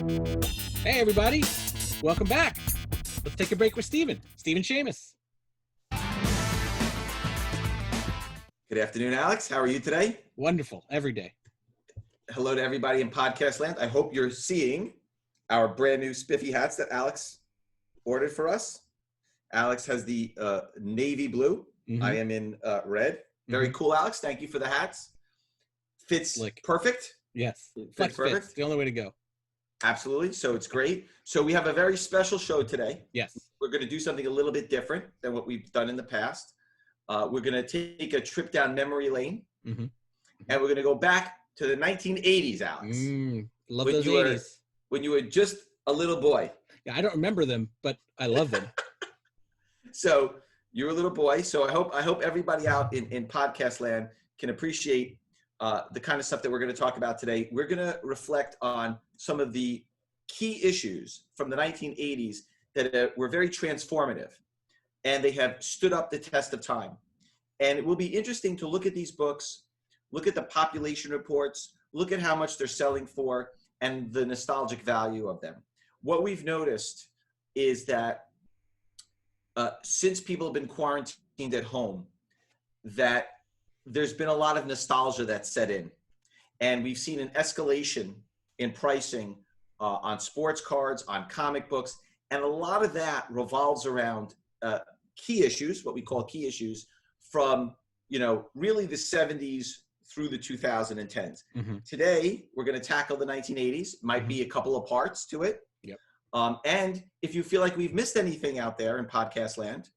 Hey, everybody. Welcome back. Let's take a break with Stephen Shamus. Good afternoon, Alex. How are you today? Wonderful. Every day. Hello to everybody in podcast land. I hope you're seeing our brand new spiffy hats that Alex ordered for us. Alex has the navy blue. Mm-hmm. I am in red. Very cool, Alex. Thank you for the hats. Fits perfect. Yes. Fits perfect. Fits. The only way to go. Absolutely. So it's great. So we have a very special show today. Yes. We're going to do something a little bit different than what we've done in the past. We're going to take a trip down memory lane, and we're going to go back to the 1980s, Alex. Love those 80s. When you were just a little boy. Yeah, I don't remember them, but I love them. So you're a little boy. So I hope everybody out in podcast land can appreciate the kind of stuff that we're going to talk about today. We're going to reflect on some of the key issues from the 1980s that were very transformative, and they have stood up the test of time. And it will be interesting to look at these books, look at the population reports, look at how much they're selling for, and the nostalgic value of them. What we've noticed is that since people have been quarantined at home, that there's been a lot of nostalgia that's set in. And we've seen an escalation in pricing on sports cards, on comic books, and a lot of that revolves around key issues, what we call key issues, from really the 70s through the 2010s. Today, we're going to tackle the 1980s. Might be a couple of parts to it. Yep. And if you feel like we've missed anything out there in podcast land,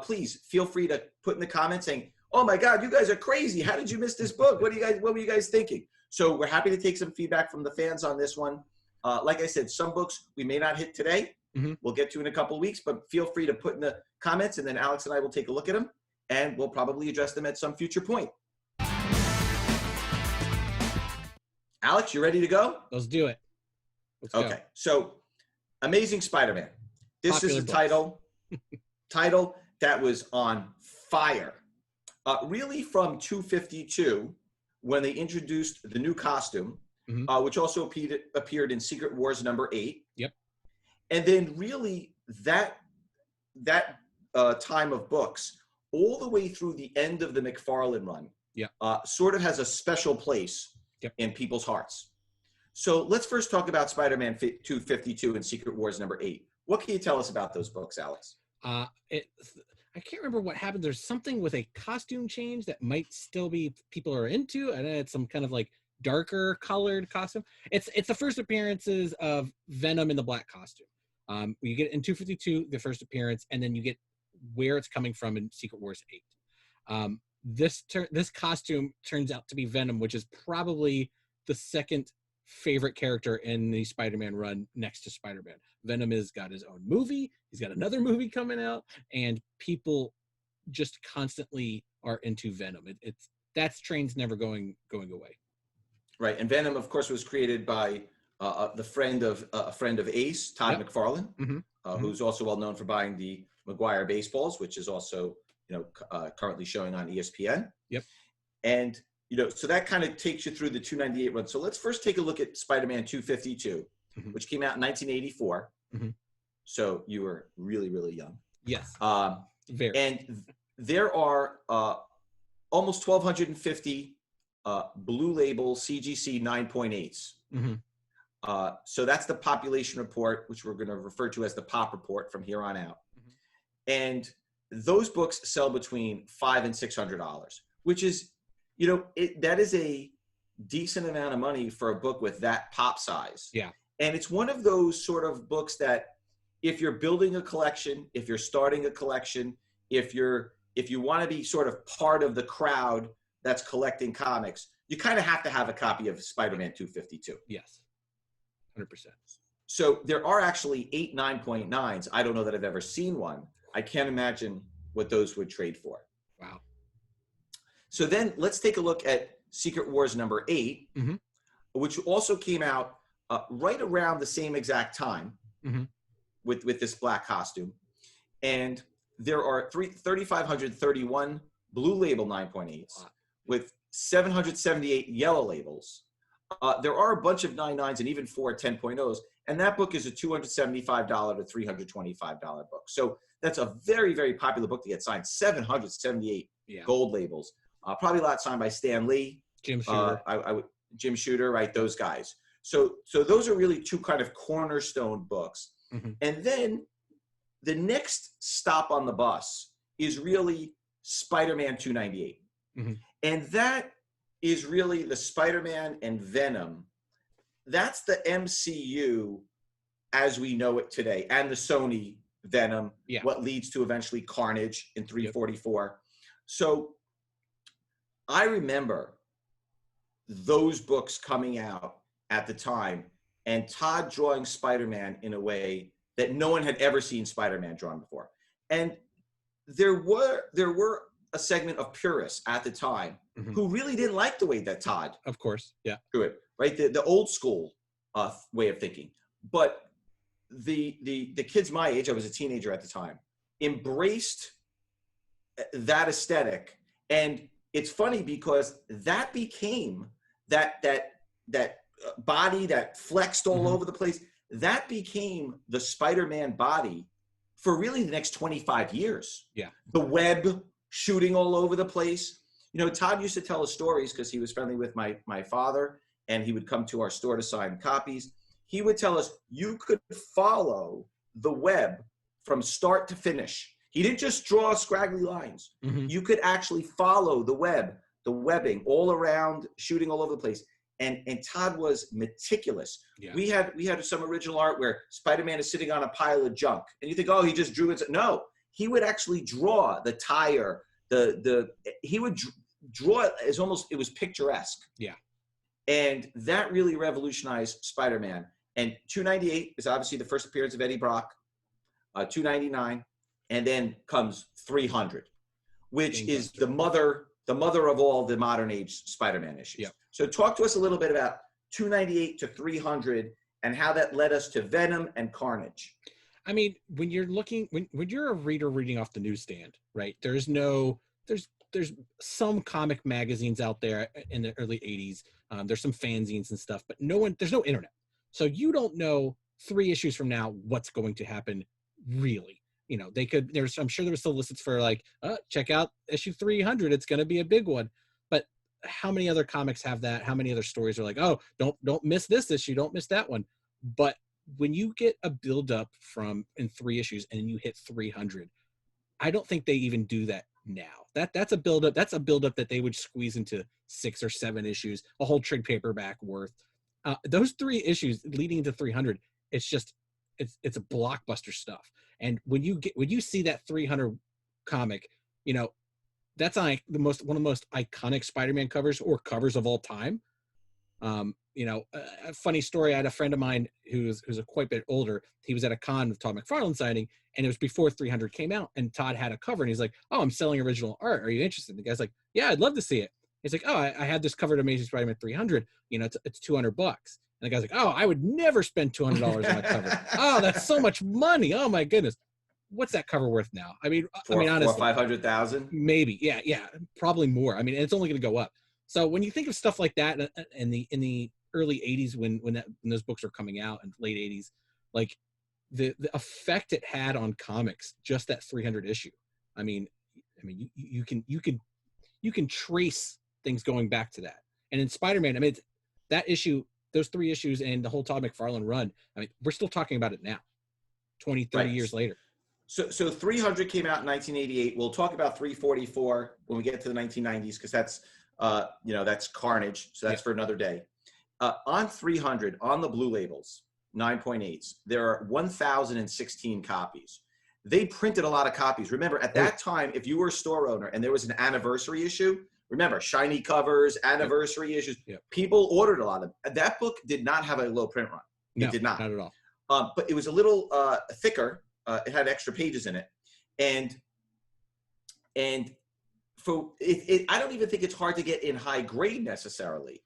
please feel free to put in the comments saying, "Oh my God, you guys are crazy! How did you miss this book? What were you guys thinking?" So we're happy to take some feedback from the fans on this one. Like I said, some books we may not hit today. We'll get to in a couple of weeks, but feel free to put in the comments, and then Alex and I will take a look at them, and we'll probably address them at some future point. Alex, you ready to go? Let's do it. Let's go. So Amazing Spider-Man. This Popular is a title that was on fire. Really from 252, when they introduced the new costume, which also appeared in Secret Wars number 8. Yep. And then really that time of books, all the way through the end of the McFarlane run, sort of has a special place in people's hearts. So let's first talk about Spider-Man 252 and Secret Wars number 8. What can you tell us about those books, Alex? I can't remember what happened. There's something with a costume change that might still be people are into. I know it's some kind of like darker colored costume. It's the first appearances of Venom in the black costume. You get in 252 the first appearance, and then you get where it's coming from in Secret Wars 8. This costume turns out to be Venom, which is probably the second favorite character in the Spider-Man run next to Spider-Man. Venom has got his own movie. He's got another movie coming out, and people just constantly are into Venom. That train's never going away. Right, and Venom, of course, was created by a friend of Ace, Todd McFarlane, who's also well known for buying the Maguire baseballs, which is also currently showing on ESPN. Yep. And so that kind of takes you through the 298 run. So let's first take a look at Spider-Man 252, which came out in 1984. So you were really, really young. Yes. Very. And there are almost 1,250 blue label CGC 9.8s. So that's the population report, which we're going to refer to as the POP report from here on out. And those books sell between $500 and $600, which is, that is a decent amount of money for a book with that pop size. Yeah. And it's one of those sort of books that if you're building a collection, if you're starting a collection, if you want to be sort of part of the crowd that's collecting comics, you kind of have to have a copy of Spider-Man 252. Yes. 100%. So there are actually 8 9.9s. I don't know that I've ever seen one. I can't imagine what those would trade for. Wow. So then let's take a look at Secret Wars number 8, which also came out right around the same exact time with this black costume. And there are 3,531 blue label 9.8s with 778 yellow labels. there are a bunch of 9.9s and even 4 10.0s, and that book is a $275 to $325 book. So that's a very, very popular book to get signed. 778 gold labels. Probably a lot signed by Stan Lee, Jim Shooter, Jim Shooter, right? Those guys. So those are really two kind of cornerstone books. Mm-hmm. And then the next stop on the bus is really Spider-Man 298. Mm-hmm. And that is really the Spider-Man and Venom. That's the MCU as we know it today, and the Sony Venom, what leads to eventually Carnage in 344. So I remember those books coming out at the time, and Todd drawing Spider-Man in a way that no one had ever seen Spider-Man drawn before. And there were a segment of purists at the time who really didn't like the way that Todd, of course, drew it, right? The old school way of thinking. But the kids my age, I was a teenager at the time, embraced that aesthetic. And it's funny because that became that body that flexed all over the place. That became the Spider-Man body for really the next 25 years. Yeah. The web shooting all over the place. You know, Todd used to tell us stories because he was friendly with my father, and he would come to our store to sign copies. He would tell us you could follow the web from start to finish. He didn't just draw scraggly lines. You could actually follow the webbing all around, shooting all over the place. And Todd was meticulous. Yeah. We had some original art where Spider-Man is sitting on a pile of junk, and you think, oh, he just drew it. No, he would actually draw the tire. He would draw it as almost, it was picturesque. Yeah. And that really revolutionized Spider-Man. And 298 is obviously the first appearance of Eddie Brock. 299, and then comes 300, which is the mother of all the modern age Spider-Man issues. Yeah. So talk to us a little bit about 298 to 300 and how that led us to Venom and Carnage. I mean, when you're looking, when you're a reader reading off the newsstand, right? There's some comic magazines out there in the early 80s. There's some fanzines and stuff, but there's no internet. So you don't know 3 issues from now what's going to happen really. You know, I'm sure there was solicits for like, check out issue 300. It's going to be a big one. But how many other comics have that? How many other stories are like, oh, don't miss this issue. Don't miss that one. But when you get a buildup in 3 issues and you hit 300, I don't think they even do that now. That's a buildup. That's a buildup that they would squeeze into 6 or 7 issues, a whole trade paperback worth. Those 3 issues leading to 300, it's a blockbuster stuff. And when you see that 300 comic, you know, that's like one of the most iconic Spider-Man covers or covers of all time. You know, a funny story. I had a friend of mine who's a quite bit older. He was at a con with Todd McFarlane signing, and it was before 300 came out. And Todd had a cover, and he's like, "Oh, I'm selling original art. Are you interested?" The guy's like, "Yeah, I'd love to see it." He's like, "Oh, I had this covered Amazing Spider-Man 300. You know, it's $200." And the guy's like, "Oh, I would never spend $200 on a cover. Oh, that's so much money. Oh my goodness. What's that cover worth now?" I mean, honestly, 500,000, maybe. Yeah, probably more. I mean, it's only going to go up. So when you think of stuff like that in the early 80s, when those books were coming out, and late 80s, like the effect it had on comics, just that 300 issue. I mean, you can trace things going back to that. And in Spider-Man, I mean, that issue, those 3 issues and the whole Todd McFarlane run, I mean, we're still talking about it now, 20, 30 years later. So 300 came out in 1988. We'll talk about 344 when we get to the 1990s, because that's, that's Carnage. So that's for another day. On 300, on the blue labels, 9.8s, there are 1,016 copies. They printed a lot of copies. Remember, at that time, if you were a store owner and there was an anniversary issue, remember, shiny covers, anniversary issues, people ordered a lot of them. That book did not have a low print run. It did not. Not at all. But it was a little thicker. It had extra pages in it. And for it, I don't even think it's hard to get in high grade necessarily.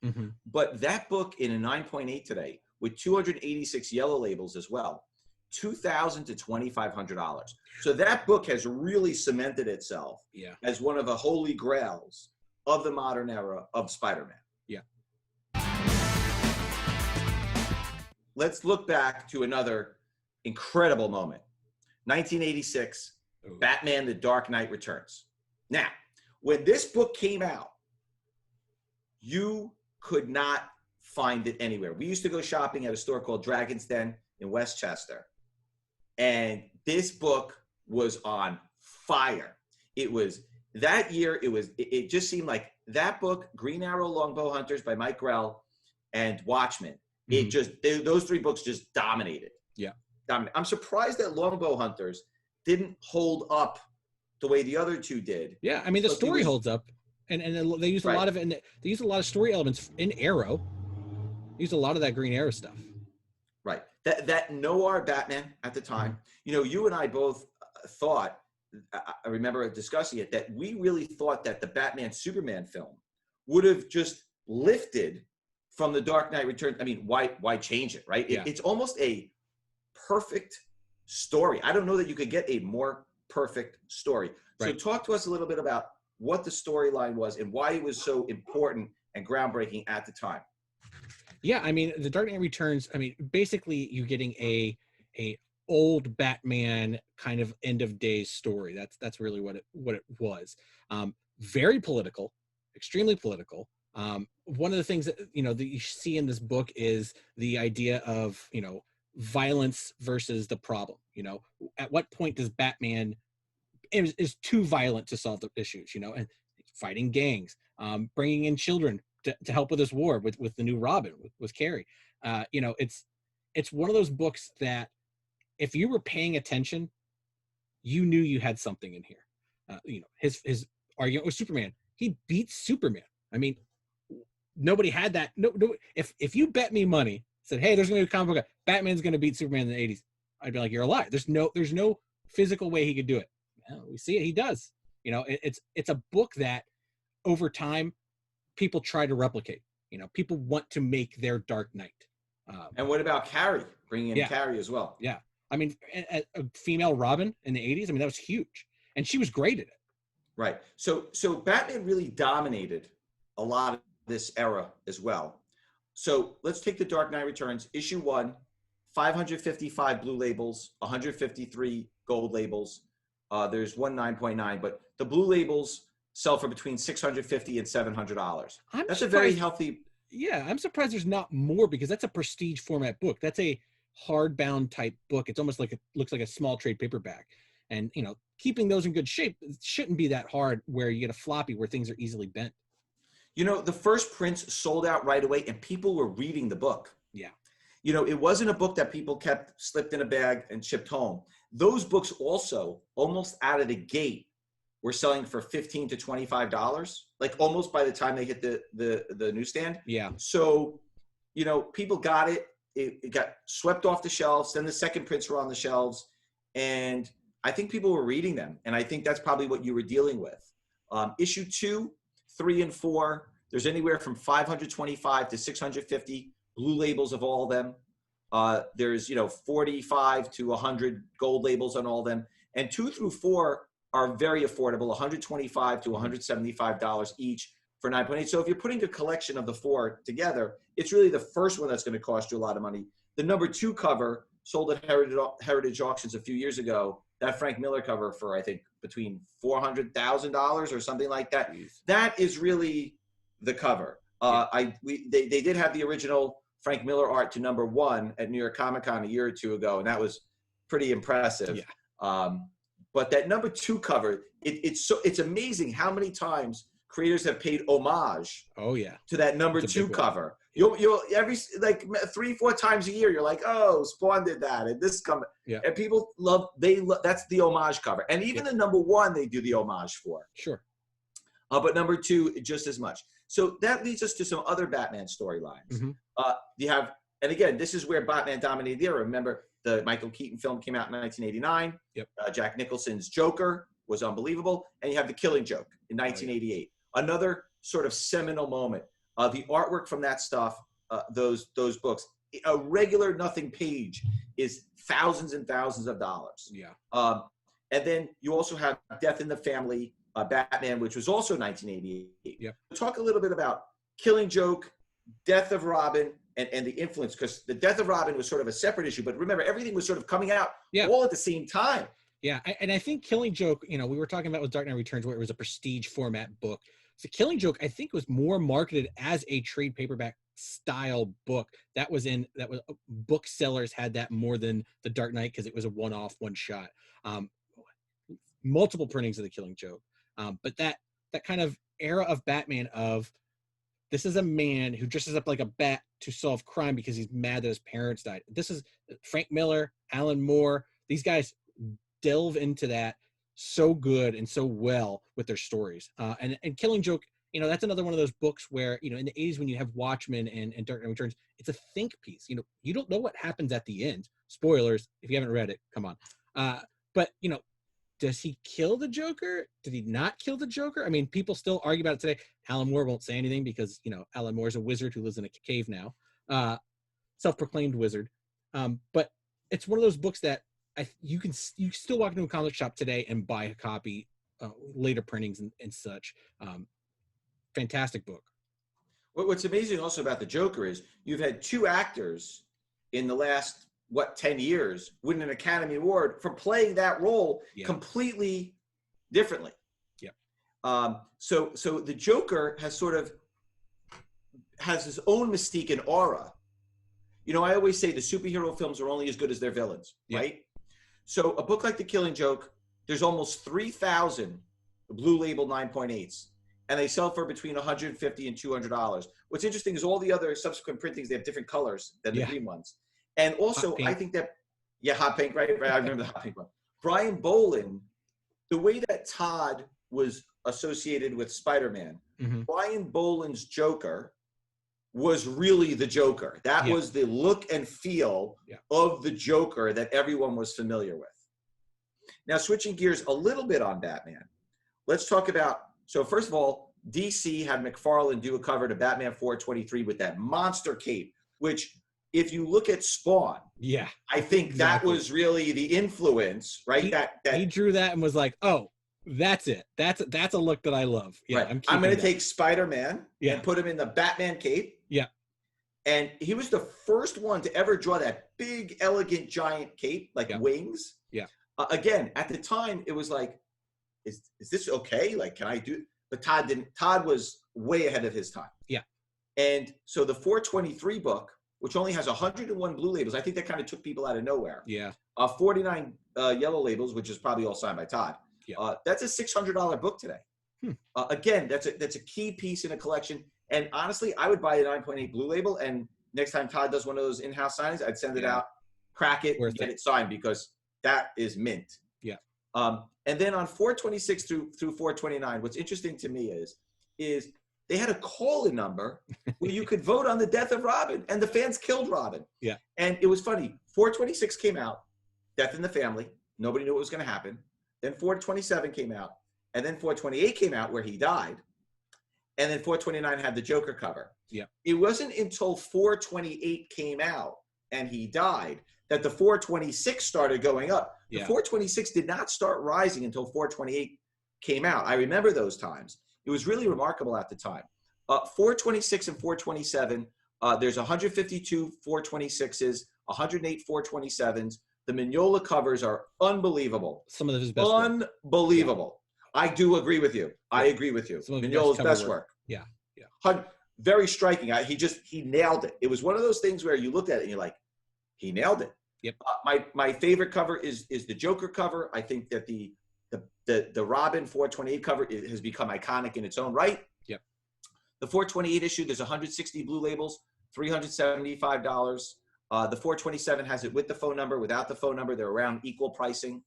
But that book in a 9.8 today, with 286 yellow labels as well, $2,000 to $2,500. So that book has really cemented itself as one of the holy grails of the modern era of Spider-Man. Yeah. let's look back to another incredible moment. 1986, Batman: The Dark Knight Returns. Now, when this book came out, you could not find it anywhere. We used to go shopping at a store called Dragon's Den in Westchester, and this book was on fire. It was that year. It just seemed like that book, Green Arrow, Longbow Hunters by Mike Grell, and Watchmen. Those three books just dominated. Yeah. I'm surprised that Longbow Hunters didn't hold up the way the other two did. Yeah, I mean, the story holds up, and they used a lot of it, and they used a lot of story elements in Arrow. They used a lot of that Green Arrow stuff. Right. That noir Batman at the time, you and I both thought, I remember discussing it, that we really thought that the Batman Superman film would have just lifted from The Dark Knight Returns. I mean, why change it, right? Yeah. It's almost a perfect story. I don't know that you could get a more perfect story. Right. So talk to us a little bit about what the storyline was and why it was so important and groundbreaking at the time. Yeah, I mean, The Dark Knight Returns, I mean, basically you're getting a old Batman kind of end of days story. That's really what it was. Very political, extremely political. One of the things that that you see in this book is the idea of violence versus the problem. At what point does Batman is too violent to solve the issues? And fighting gangs, bringing in children to help with this war with the new Robin with Carrie. It's one of those books that if you were paying attention, you knew you had something in here. His argument with Superman, he beats Superman. I mean, nobody had that. No, if you bet me money, said, hey, there's gonna be a comic book, Batman's gonna beat Superman in the 80s, I'd be like, you're a liar. There's no physical way he could do it. Well, we see it, he does. It's a book that over time people try to replicate. People want to make their Dark Knight. And what about Carrie? Bringing in Carrie as well. Yeah. I mean, a female Robin in the 80s, I mean, that was huge. And she was great at it. Right. So Batman really dominated a lot of this era as well. So let's take The Dark Knight Returns, issue 1, 555 blue labels, 153 gold labels. There's one 9.9, but the blue labels sell for between $650 and $700. That's a very healthy. Yeah, I'm surprised there's not more, because that's a prestige format book. That's a hardbound type book. It's almost like it looks like a small trade paperback. And keeping those in good shape shouldn't be that hard, where you get a floppy where things are easily bent. The first prints sold out right away, and people were reading the book. Yeah. It wasn't a book that people kept slipped in a bag and shipped home. Those books also, almost out of the gate, were selling for $15 to $25, like almost by the time they hit the newsstand. Yeah. So, people got it. It got swept off the shelves. Then the second prints were on the shelves, and I think people were reading them. And I think that's probably what you were dealing with. Issue 2, 3, and 4, there's anywhere from 525 to 650 blue labels of all of them. There's 45 to 100 gold labels on all of them, and 2 through 4 are very affordable, $125 to $175 each for 9.8. So if you're putting a collection of the 4 together, it's really the first one that's going to cost you a lot of money. The number 2 cover sold at Heritage Auctions a few years ago, that Frank Miller cover, for I think between $400,000 or something like that. Jeez. That is really the cover. They did have the original Frank Miller art to number 1 at New York Comic Con a year or two ago, and that was pretty impressive. Yeah. But that number 2 cover, it's amazing how many times creators have paid homage. Oh yeah. To that number 2 cover. You'll every 3-4 times a year, you're like, oh, Spawn did that, and this come. Yeah. And people love that's the homage cover, and even the number 1 they do the homage for. Sure. But number 2 just as much. So that leads us to some other Batman storylines. Mm-hmm. You have, and again, this is where Batman dominated the era. Remember, the Michael Keaton film came out in 1989. Yep. Jack Nicholson's Joker was unbelievable. And you have The Killing Joke in 1988. Another sort of seminal moment. The artwork from that stuff, those books, a regular nothing page is thousands and thousands of dollars. Yeah. And then you also have Death in the Family, Batman, which was also 1988. Yep. Talk a little bit about Killing Joke, Death of Robin and the influence, because the Death of Robin was sort of a separate issue, but remember, everything was sort of coming out all at the same time. Yeah, and I think Killing Joke, we were talking about with Dark Knight Returns, where it was a prestige format book. So Killing Joke, I think, was more marketed as a trade paperback style book. That was booksellers had that more than the Dark Knight, because it was a one-off, one shot. Multiple printings of the Killing Joke, but that kind of era of Batman of, this is a man who dresses up like a bat to solve crime because he's mad that his parents died. This is Frank Miller, Alan Moore. These guys delve into that so good and so well with their stories. And Killing Joke, that's another one of those books where, in the 80s when you have Watchmen and Dark Knight Returns, it's a think piece. You don't know what happens at the end. Spoilers, if you haven't read it, come on. But, does he kill the Joker? Did he not kill the Joker? I mean, people still argue about it today. Alan Moore won't say anything because, Alan Moore is a wizard who lives in a cave now. Self-proclaimed wizard. But it's one of those books that you still walk into a comic shop today and buy a copy, later printings and such. Fantastic book. What's amazing also about the Joker is you've had two actors in the last 10 years win an Academy Award for playing that role completely differently. So the Joker has his own mystique and aura. I always say the superhero films are only as good as their villains, right? So a book like The Killing Joke, there's almost 3,000 Blue Label 9.8s, and they sell for between $150 and $200. What's interesting is all the other subsequent printings, they have different colors than the green ones. And also, I think that, hot pink, right? I remember the hot pink one. Brian Bolland, the way that Todd was associated with SpiderMan, Brian Boland's Joker was really the Joker. That was the look and feel of the Joker that everyone was familiar with. Now, switching gears a little bit on Batman, let's talk about, so first of all, DC had McFarlane do a cover to Batman 423 with that monster cape, which, if you look at Spawn, I think that was really the influence, right? He drew that and was like, oh, that's it. That's a look that I love. Yeah, right. I'm going to take Spider-Man and put him in the Batman cape. Yeah. And he was the first one to ever draw that big, elegant, giant cape, like wings. Yeah. Again, at the time, it was like, is this okay? Like, can I do? But Todd didn't. Todd was way ahead of his time. Yeah. And so the 423 book, which only has 101 blue labels, I think that kind of took people out of nowhere. Yeah. 49 yellow labels, which is probably all signed by Todd. Yeah. That's a $600 book today. Again, that's a key piece in a collection. And honestly, I would buy a 9.8 blue label, and next time Todd does one of those in-house signings, I'd send it out, crack it, and get it signed, because that is mint. Yeah. And then on 426 through 429, what's interesting to me is they had a call-in number where you could vote on the death of Robin, and the fans killed Robin. Yeah. And it was funny. 426 came out, Death in the Family. Nobody knew what was going to happen. Then 427 came out, and then 428 came out where he died. And then 429 had the Joker cover. Yeah. It wasn't until 428 came out and he died that the 426 started going up. The 426 did not start rising until 428 came out. I remember those times. It was really remarkable at the time. 426 and 427, there's 152 426s, 108 427s. The Mignola covers are unbelievul. Some of his best Unbelievable. work. I do agree with you. I agree with you. Mignola's best work. Yeah. Very striking. He nailed it. It was one of those things where you looked at it and you're like, he nailed it. Yep. My favorite cover is the Joker cover. I think that the Robin 428 cover has become iconic in its own right. Yep. The 428 issue, there's 160 blue labels, $375. The 427 has it with the phone number, without the phone number. They're around equal pricing.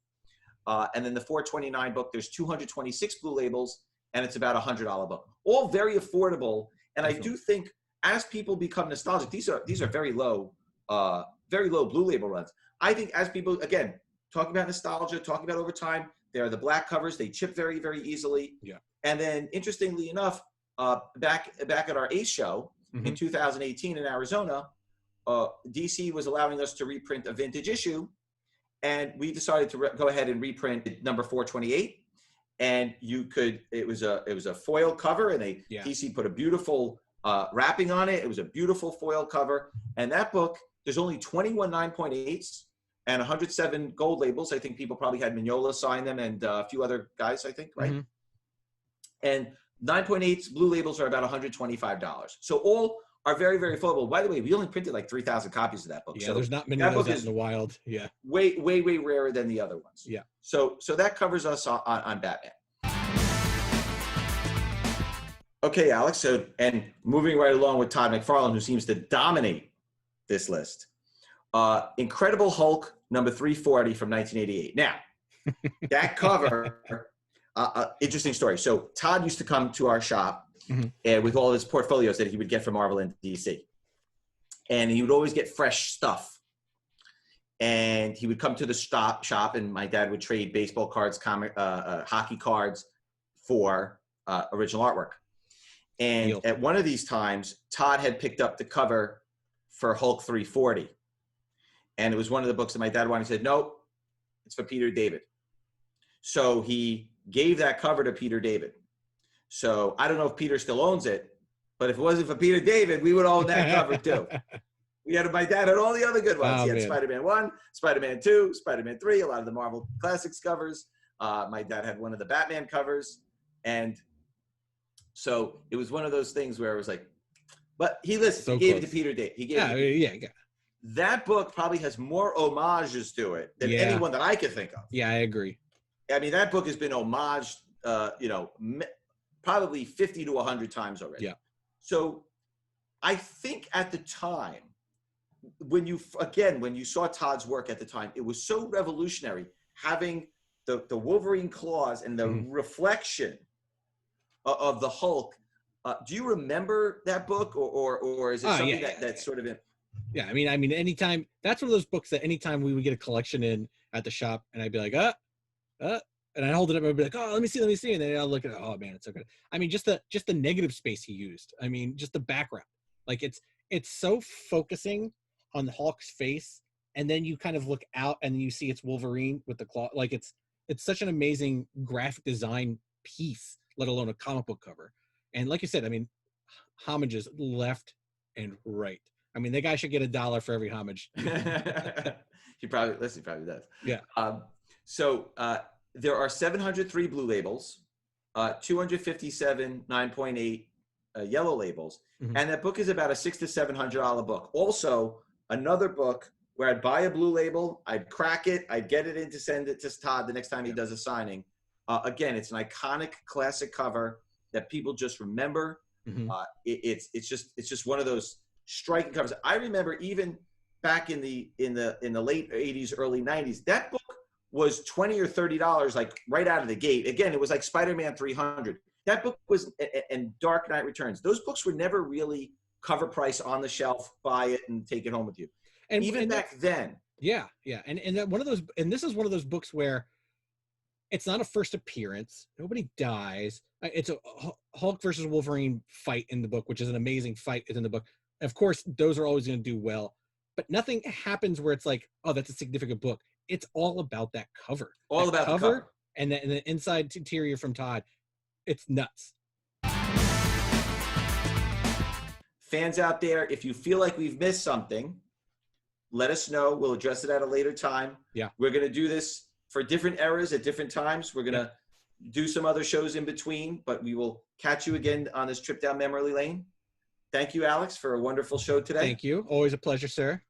And then the 429 book, there's 226 blue labels, and it's about $100 book. All very affordable. And I do think as people become nostalgic, these are very low blue label runs. I think as people, again, talking about nostalgia, talking about over time, they are the black covers. They chip very, very easily. Yeah. And then interestingly enough, back at our ACE show in 2018 in Arizona, DC was allowing us to reprint a vintage issue. And we decided to go ahead and reprint number 428. And it was a foil cover, and DC put a beautiful wrapping on it. It was a beautiful foil cover. And that book, there's only 21 9.8s and 107 gold labels. I think people probably had Mignola sign them and a few other guys, I think, right? And 9.8s blue labels are about $125. So all are very, very affordable. By the way, we only printed like 3,000 copies of that book. Yeah, so there's not many of those out in the wild. Yeah. Way, way, way rarer than the other ones. Yeah. So that covers us on Batman. Okay, Alex. So, and moving right along with Todd McFarlane, who seems to dominate this list. Incredible Hulk number 340 from 1988. Now, that cover, interesting story. So Todd used to come to our shop and with all his portfolios that he would get from Marvel and DC. And he would always get fresh stuff. And he would come to the shop and my dad would trade baseball cards, hockey cards for original artwork. And at one of these times, Todd had picked up the cover for Hulk 340. And it was one of the books that my dad wanted. He said, nope, it's for Peter David. So he gave that cover to Peter David. So I don't know if Peter still owns it, but if it wasn't for Peter David, we would own that cover too. My dad had all the other good ones. He had Spider-Man 1, Spider-Man 2, Spider-Man 3, a lot of the Marvel Classics covers. My dad had one of the Batman covers. And so it was one of those things where it was like, but he listened. So he gave close. it to Peter David. He gave Yeah. That book probably has more homages to it than anyone that I could think of. Yeah, I agree. I mean, that book has been homaged, probably 50 to 100 times already. Yeah. So I think at the time, when you saw Todd's work at the time, it was so revolutionary having the Wolverine claws and the reflection of the Hulk. Do you remember that book or is it something that's sort of in? Yeah, I mean, anytime, that's one of those books that anytime we would get a collection in at the shop and I'd be like, and I hold it up and I'd be like, oh, let me see. And then I'll look at it. Oh man, it's so good. I mean, just the negative space he used. I mean, just the background. Like it's so focusing on the Hulk's face. And then you kind of look out and you see it's Wolverine with the claw. Like it's such an amazing graphic design piece, let alone a comic book cover. And like you said, I mean, homages left and right. I mean, that guy should get $1 for every homage. He probably does. Yeah. So there are 703 blue labels, 257 9.8 yellow labels, and that book is about a $600 to $700 book. Also, another book where I'd buy a blue label, I'd crack it, I'd get it in to send it to Todd the next time he does a signing. Again, it's an iconic classic cover that people just remember. It's just one of those striking covers. I remember even back in the late 80s, early 90s, that book was $20 or $30 like right out of the gate. Again, it was like Spider-Man 300. That book was, and Dark Knight Returns. Those books were never really cover price on the shelf, buy it and take it home with you. And even back then. Yeah. And that one of those, and this is one of those books where it's not a first appearance. Nobody dies. It's a Hulk versus Wolverine fight in the book, which is an amazing fight in the book. Of course, those are always going to do well, but nothing happens where it's like, oh, that's a significant book. It's all about that cover. All about the cover. And the inside interior from Todd. It's nuts. Fans out there, if you feel like we've missed something, let us know. We'll address it at a later time. Yeah. We're going to do this for different eras at different times. We're going to do some other shows in between, but we will catch you again on this trip down memory lane. Thank you, Alex, for a wonderful show today. Thank you. Always a pleasure, sir.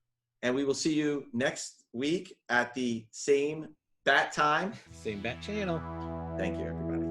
And we will see you next week at the same bat time. Same bat channel. Thank you, everybody.